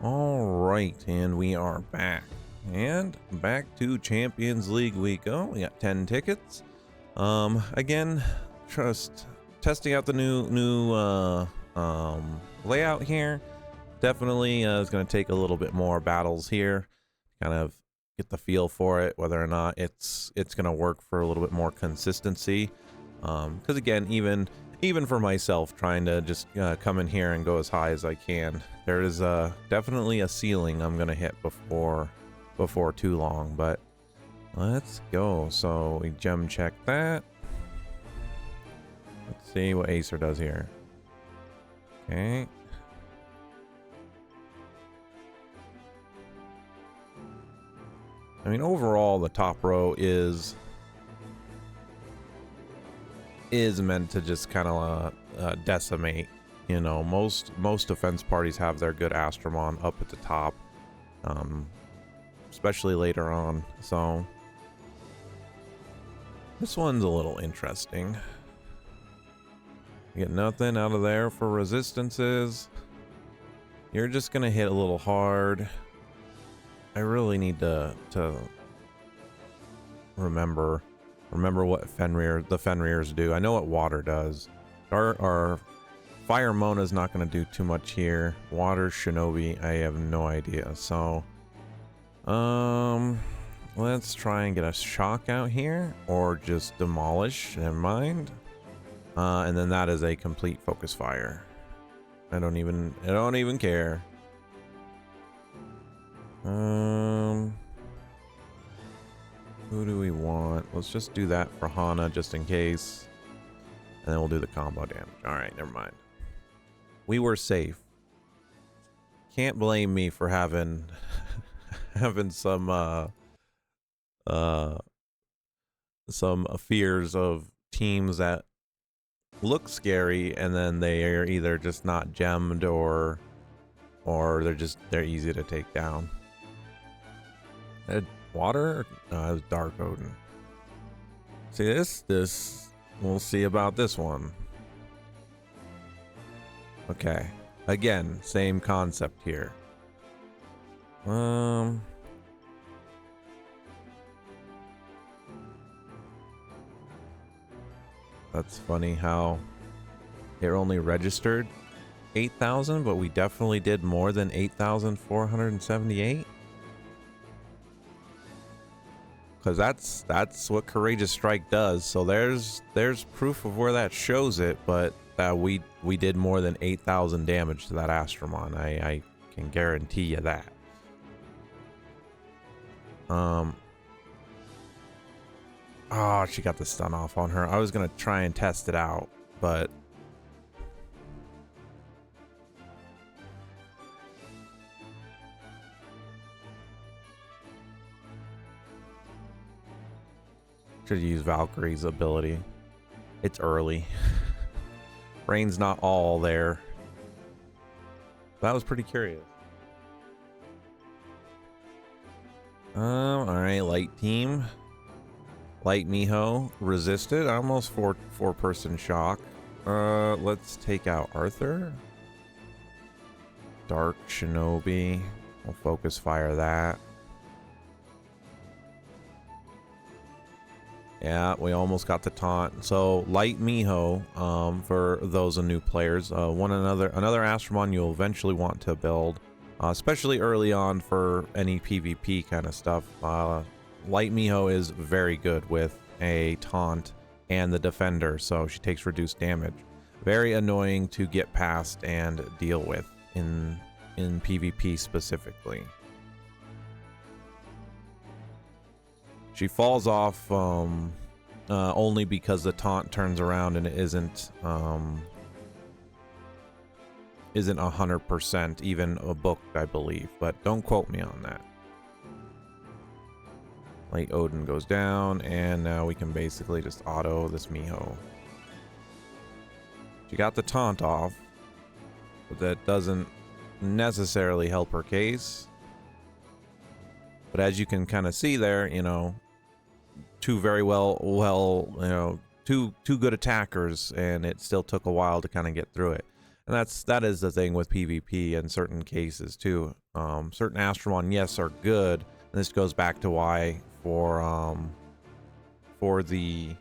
All right, and we are back. And back to Champions League we go. We got 10 tickets. Again, just testing out the new layout here. Definitely is going to take a little bit more battles here. Kind of get the feel for it, whether or not it's going to work for a little bit more consistency. Because again, even for myself, trying to just come in here and go as high as I can, there is definitely a ceiling I'm gonna hit before too long. But let's go. So we gem check that. Let's see what Acer does here. Okay. I mean, overall, the top row is meant to just kind of decimate. You know, most defense parties have their good Astromon up at the top, especially later on. So this one's a little interesting. You get nothing out of there for resistances. You're just gonna hit a little hard. I really need to remember what the Fenrir's do. I know what water does. Our Fire Mona's not going to do too much here. Water Shinobi, I have no idea. So, let's try and get a shock out here, or just demolish. Never mind. And then that is a complete focus fire. I don't even care. Who do we want? Let's just do that for Hana just in case. And then we'll do the combo damage. Alright, never mind. We were safe. Can't blame me for having some fears of teams that look scary and then they are either just not gemmed or they're easy to take down. Water? No, it was Dark Odin. See this we'll see about this one. Okay. Again, same concept here. That's funny how it only registered 8,000, but we definitely did more than 8,478. Because that's what Courageous Strike does. So there's proof of where that shows it, but that we did more than 8,000 damage to that Astromon. I can guarantee you that. Oh, she got the stun off on her. I was gonna try and test it out, but should use Valkyrie's ability. It's early. Brain's not all there. That was pretty curious. Alright, light team. Light Miho resisted. Almost four person shock. Let's take out Arthur. Dark Shinobi. We'll focus fire that. Yeah, we almost got the taunt. So Light Miho, for those new players, another Astromon you'll eventually want to build, especially early on for any PvP kind of stuff. Light Miho is very good with a taunt and the defender, so she takes reduced damage. Very annoying to get past and deal with in PvP specifically. She falls off only because the taunt turns around and it isn't 100% even a book, I believe, but don't quote me on that. Like Odin goes down, and now we can basically just auto this Miho. She got the taunt off, but that doesn't necessarily help her case. But as you can kind of see there, you know, two good attackers, and it still took a while to kind of get through it. And that is the thing with PvP in certain cases too. Certain Astromon, yes, are good. And this goes back to why for the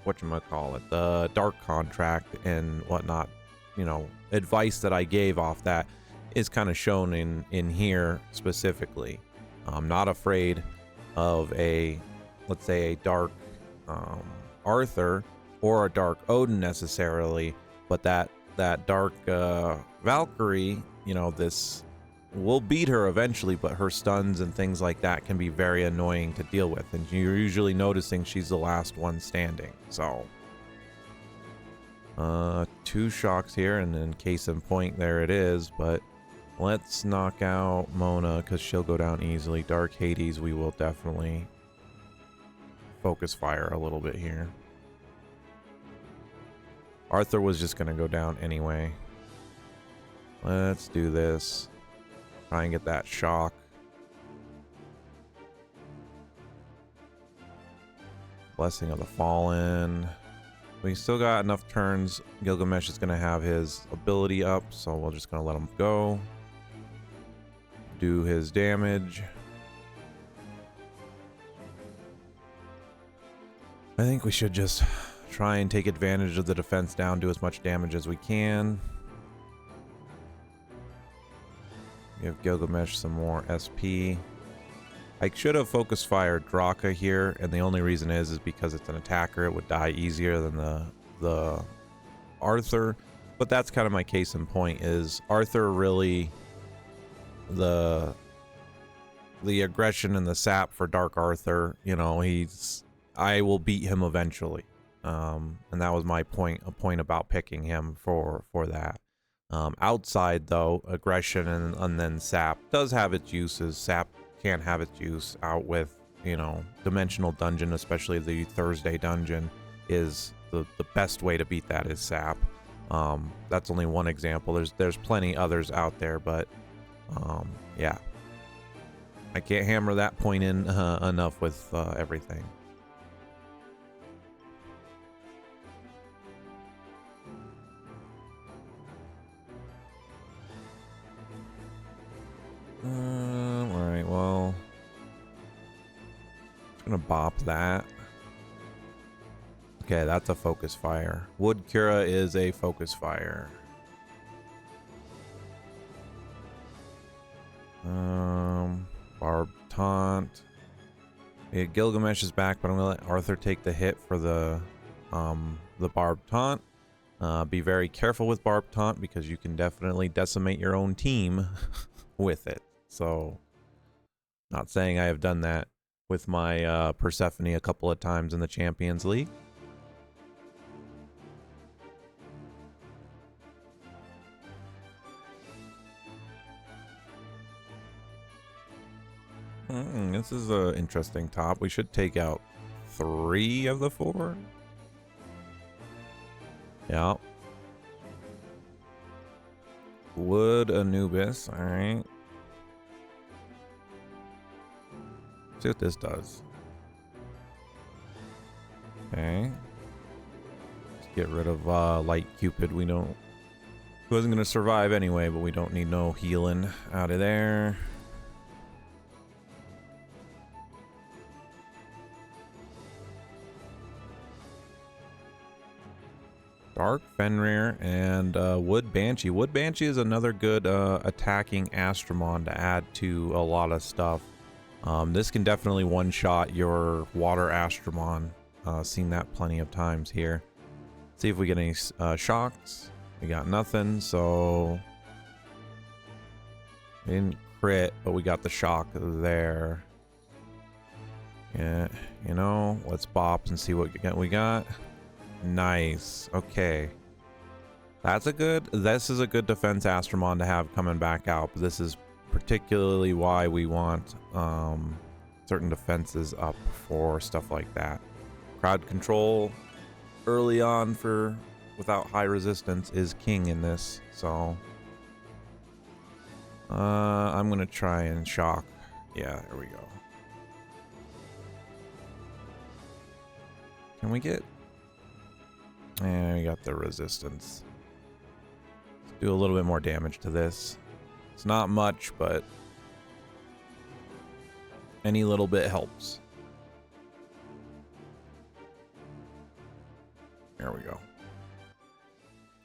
whatchamacallit, the dark contract and whatnot, you know, advice that I gave off that is kind of shown in here specifically. I'm not afraid of a, let's say, a dark Arthur or a dark Odin necessarily, but that dark Valkyrie, you know, this will beat her eventually, but her stuns and things like that can be very annoying to deal with, and you're usually noticing she's the last one standing. So 2 shocks here, and then case in point, there it is. But let's knock out Mona because she'll go down easily. Dark Hades, we will definitely focus fire a little bit here. Arthur was just gonna go down anyway. Let's do this. Try and get that shock. Blessing of the Fallen. We still got enough turns. Gilgamesh is going to have his ability up, so we're just going to let him go. Do his damage. I think we should just try and take advantage of the defense down, do as much damage as we can. Give Gilgamesh some more SP. I should have focus fired Draka here, and the only reason is because it's an attacker. It would die easier than the Arthur. But that's kind of my case in point, is Arthur really the aggression and the sap for Dark Arthur, you know, I will beat him eventually. And that was my point about picking him for that. Outside though, aggression and then sap does have its uses. Sap can have its use out with, you know, dimensional dungeon, especially the Thursday dungeon is the best way to beat that is sap. That's only one example. There's plenty others out there, but yeah, I can't hammer that point in enough with everything. Alright, well, just gonna bop that. Okay, that's a focus fire. Wood Cura is a focus fire. Barb Taunt. Yeah, Gilgamesh is back, but I'm gonna let Arthur take the hit for the Barb Taunt. Be very careful with Barb Taunt because you can definitely decimate your own team with it. So, not saying I have done that with my Persephone a couple of times in the Champions League. This is an interesting top. We should take out 3 of the 4. Yeah. Wood Anubis. All right. See what this does. Okay. Let's get rid of Light Cupid. We don't. He wasn't gonna survive anyway, but we don't need no healing out of there. Dark Fenrir and Wood Banshee. Wood Banshee is another good attacking Astromon to add to a lot of stuff. This can definitely one-shot your water Astromon. Seen that plenty of times here. See if we get any shocks. We got nothing, so we didn't crit, but we got the shock there. Yeah, you know, let's bop and see what we got. Nice. Okay. This is a good defense Astromon to have coming back out, but this is particularly why we want certain defenses up for stuff like that. Crowd control early on without high resistance is king in this, so I'm gonna try and shock. Yeah, there we go. Can we get... And we got the resistance. Do a little bit more damage to this. It's not much, but any little bit helps. There we go.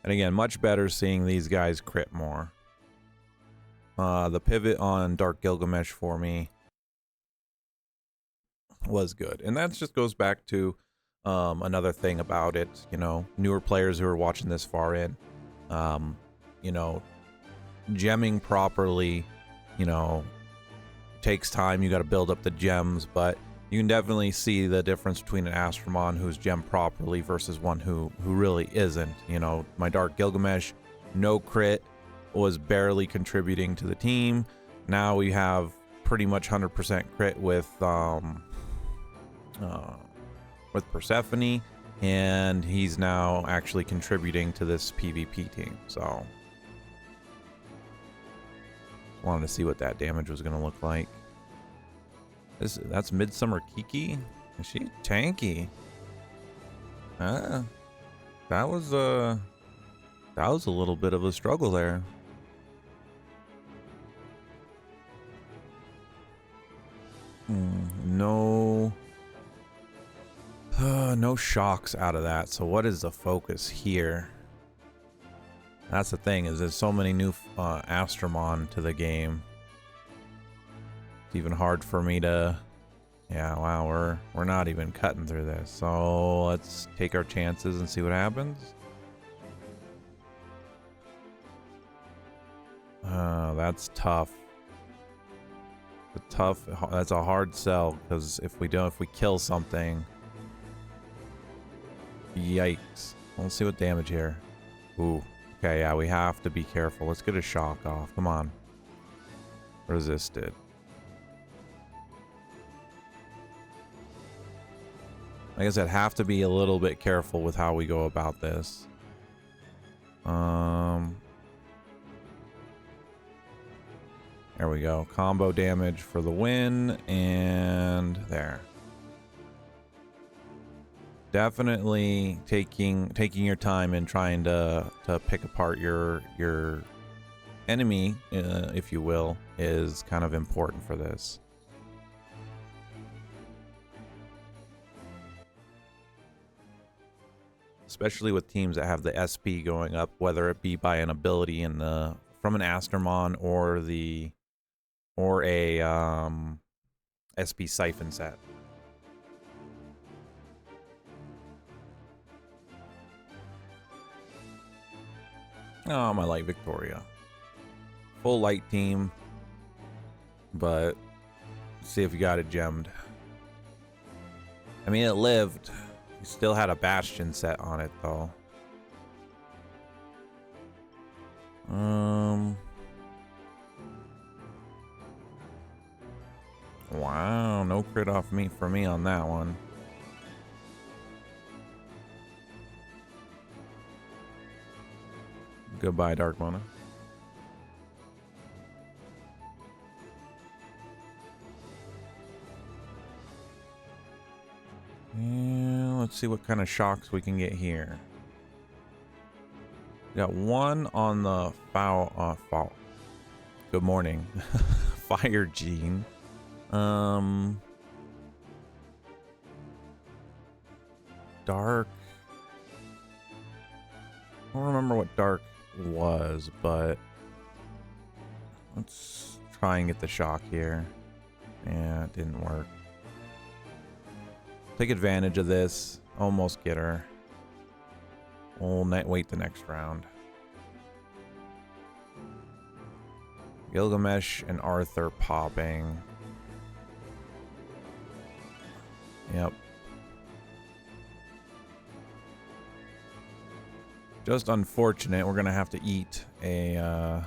And again, much better seeing these guys crit more. The pivot on Dark Gilgamesh for me was good. And that just goes back to another thing about it, you know, newer players who are watching this far in, you know, gemming properly, you know, takes time. You got to build up the gems, but you can definitely see the difference between an Astromon who's gemmed properly versus one who really isn't. You know, my Dark Gilgamesh, no crit, was barely contributing to the team. Now we have pretty much 100% crit with Persephone, and he's now actually contributing to this PvP team. So wanted to see what that damage was going to look like. That's Midsummer Kiki. Is she tanky? That was a little bit of a struggle there. No shocks out of that. So what is the focus here? That's the thing, is there's so many new Astromon to the game. It's even hard for me to... Yeah, wow, we're not even cutting through this. So let's take our chances and see what happens. That's tough. That's a hard sell, because if we kill something... Yikes. Let's see what damage here. Ooh. Okay, yeah, we have to be careful. Let's get a shock off. Come on. Resisted. Like I said, have to be a little bit careful with how we go about this. There we go. Combo damage for the win, and there. Definitely taking your time and trying to pick apart your enemy, if you will, is kind of important for this. Especially with teams that have the SP going up, whether it be by an ability in the from an Astromon or a SP Siphon set. Oh, my Light Victoria. Full light team, but let's see if you got it gemmed. I mean, it lived. You still had a Bastion set on it, though. Wow, no crit off me for me on that one. Goodbye, Dark Mona. Yeah, let's see what kind of shocks we can get here. We got one on the foul. Good morning. Fire Gene. Dark. I don't remember what dark was, but let's try and get the shock here. Yeah, it didn't work. Take advantage of this. Almost get her. We'll wait the next round. Gilgamesh and Arthur popping. Yep. Just unfortunate. We're gonna have to eat a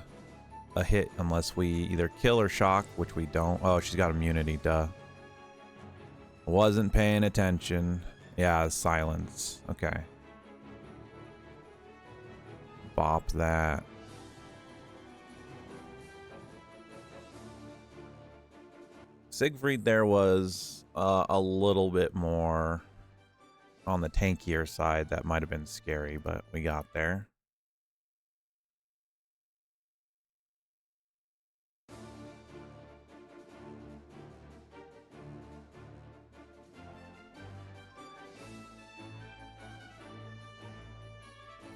hit unless we either kill or shock, which we don't. Oh, she's got immunity. Duh. Wasn't paying attention. Yeah, silence. Okay. Bop that. Siegfried there was a little bit more on the tankier side. That might have been scary, but we got there.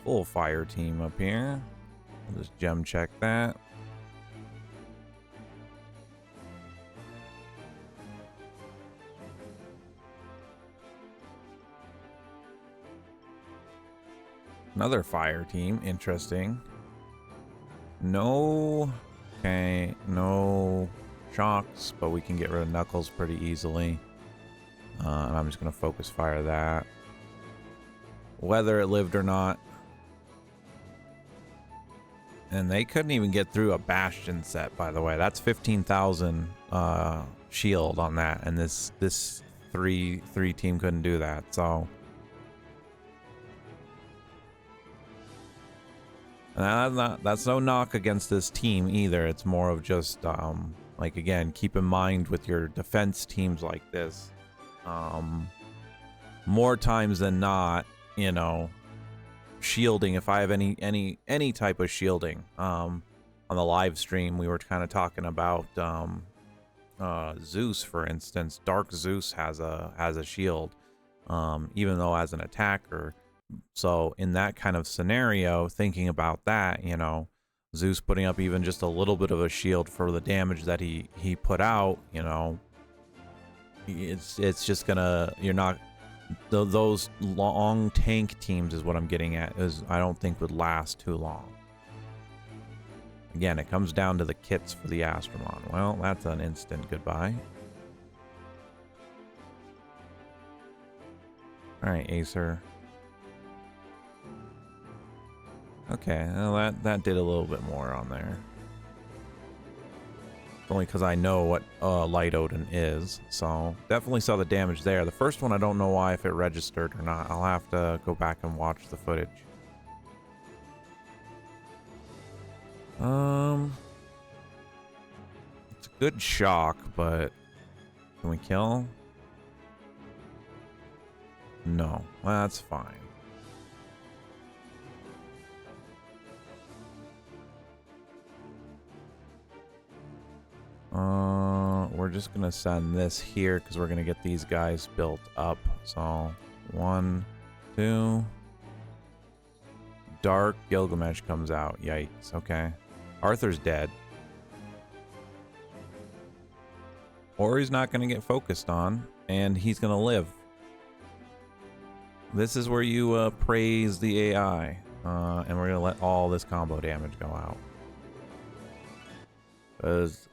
full fire team up here. I'll just gem check that. Another fire team, interesting. No, okay, no shocks, but we can get rid of Knuckles pretty easily. And I'm just gonna focus fire that. Whether it lived or not. And they couldn't even get through a Bastion set, by the way. That's 15,000 shield on that, and this three team couldn't do that, so. That's no knock against this team either. It's more of just, like, again, keep in mind with your defense teams like this, more times than not, you know, shielding, if I have any type of shielding, on the live stream, we were kind of talking about, Zeus, for instance. Dark Zeus has a shield, even though as an attacker. So in that kind of scenario, thinking about that, you know, Zeus putting up even just a little bit of a shield for the damage that he put out, you know, it's just gonna, you're not, those long tank teams is what I'm getting at, is I don't think would last too long. Again, it comes down to the kits for the Astromon. Well, that's an instant goodbye. All right, Acer. Okay, well that did a little bit more on there. Only because I know what Light Odin is, so definitely saw the damage there. The first one, I don't know why, if it registered or not. I'll have to go back and watch the footage. It's a good shock, but can we kill? No, well, that's fine. We're just gonna send this here because we're gonna get these guys built up. So 1, 2. Dark Gilgamesh comes out. Yikes. Okay. Arthur's dead. Or he's not gonna get focused on, and he's gonna live. This is where you praise the AI, and we're gonna let all this combo damage go out. Because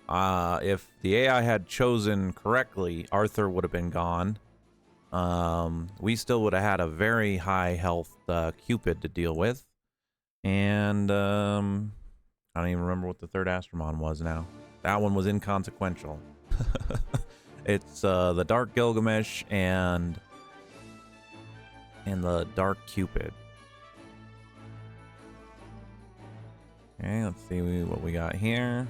if the AI had chosen correctly, Arthur would have been gone. We still would have had a very high health Cupid to deal with. And I don't even remember what the third Astromon was now. That one was inconsequential. It's the Dark Gilgamesh and the Dark Cupid. Okay, let's see what we got here.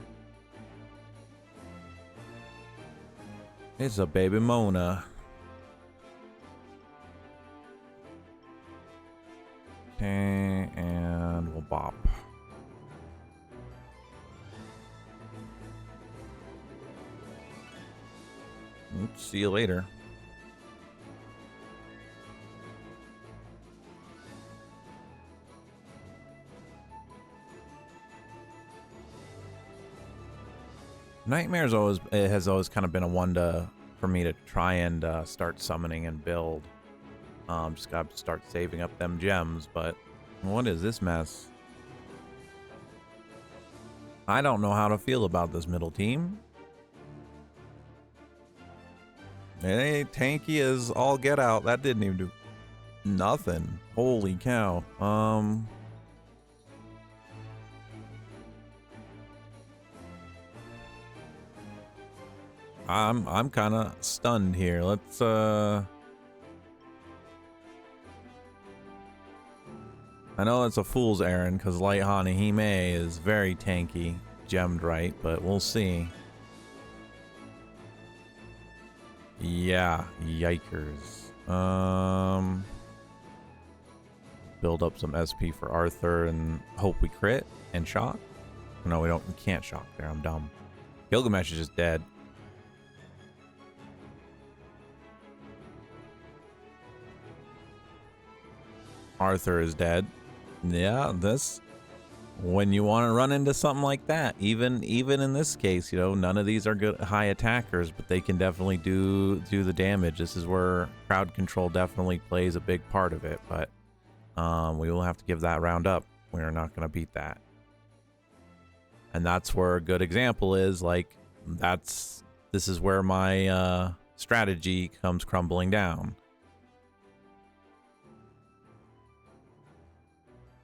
It's a baby Mona. Okay, and we'll bop. Oops, see you later. Nightmare's has always kind of been a one for me to try and start summoning and build. Just gotta start saving up them gems, but what is this mess? I don't know how to feel about this middle team. It ain't tanky as all get out. That didn't even do nothing. Holy cow. I'm kind of stunned here. Let's I know it's a fool's errand because Light Hanahime is very tanky, gemmed right, but we'll see. Yeah, yikers. Build up some SP for Arthur and hope we crit and shock. No, we can't shock there. I'm dumb. Gilgamesh is just dead. Arthur is dead. Yeah, this when you want to run into something like that, even in this case, you know, none of these are good high attackers, but they can definitely do the damage. This is where crowd control definitely plays a big part of it, but we will have to give that round up. We're not going to beat that. And that's where a good example is, like, this is where my strategy comes crumbling down.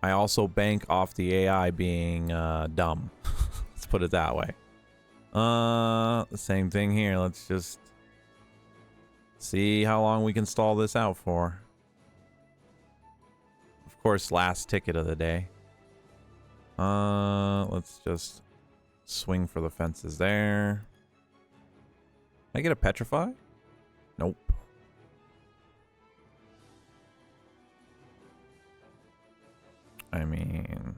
I also bank off the AI being dumb. Let's put it that way. The same thing here. Let's just see how long we can stall this out for. Of course, last ticket of the day. Let's just swing for the fences there. Can I get a petrify? Nope. I mean,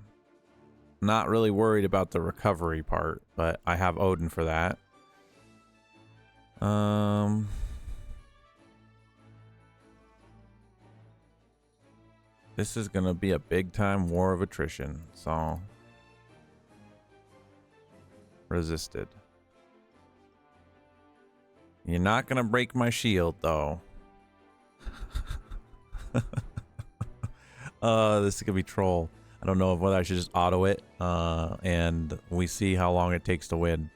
not really worried about the recovery part, but I have Odin for that. This is gonna be a big time war of attrition, so resisted. You're not gonna break my shield though. This is gonna be troll. I don't know whether I should just auto it, and we see how long it takes to win.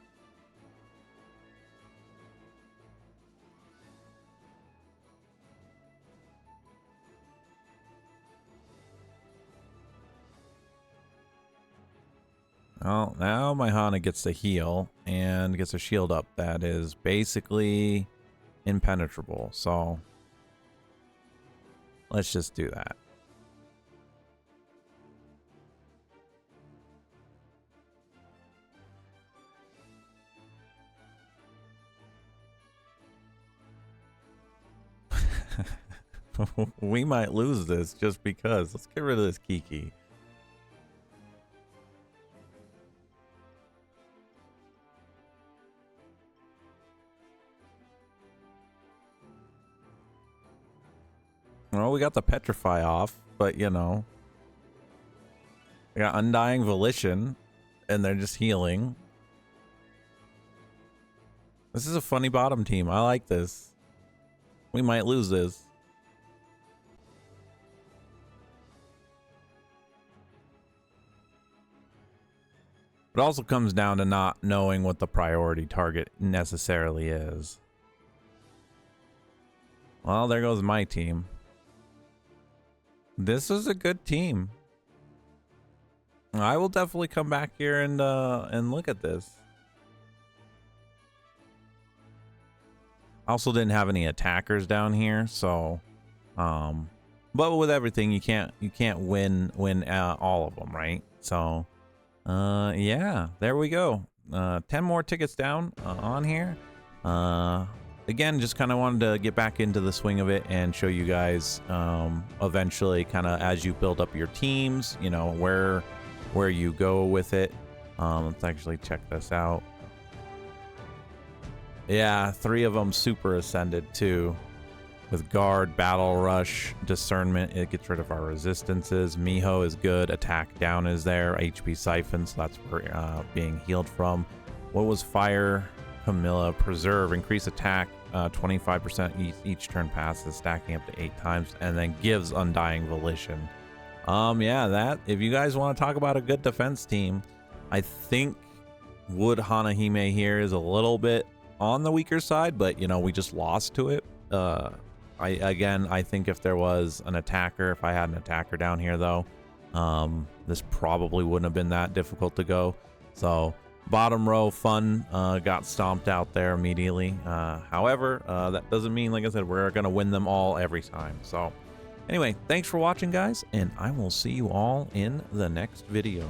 Well, now my Hana gets to heal and gets a shield up that is basically impenetrable, so let's just do that. We might lose this just because. Let's get rid of this Kiki. Well, we got the petrify off, but you know, we got undying volition, and they're just healing. This is a funny bottom team. I like this. We might lose this. It also comes down to not knowing what the priority target necessarily is. Well, there goes my team. This is a good team. I will definitely come back here and look at this. I also didn't have any attackers down here, so but with everything you can't win all of them, right? So yeah, there we go. 10 more tickets down on here. Again, just kind of wanted to get back into the swing of it and show you guys eventually, kind of as you build up your teams, you know, where you go with it. Let's actually check this out. Yeah, 3 of them super ascended too. With guard, battle rush, discernment, it gets rid of our resistances. Miho is good. Attack down is there. HP siphon, so that's where being healed from. What was fire? Camilla, preserve, increase attack 25% each turn passes, stacking up to 8 times, and then gives undying volition. Yeah, that, if you guys want to talk about a good defense team, I think Wood Hanahime here is a little bit on the weaker side, but you know, we just lost to it. I think if there was an attacker, if I had an attacker down here though, this probably wouldn't have been that difficult to go. So bottom row fun got stomped out there immediately. However, that doesn't mean, like I said, we're gonna win them all every time. So anyway, thanks for watching guys, and I will see you all in the next video.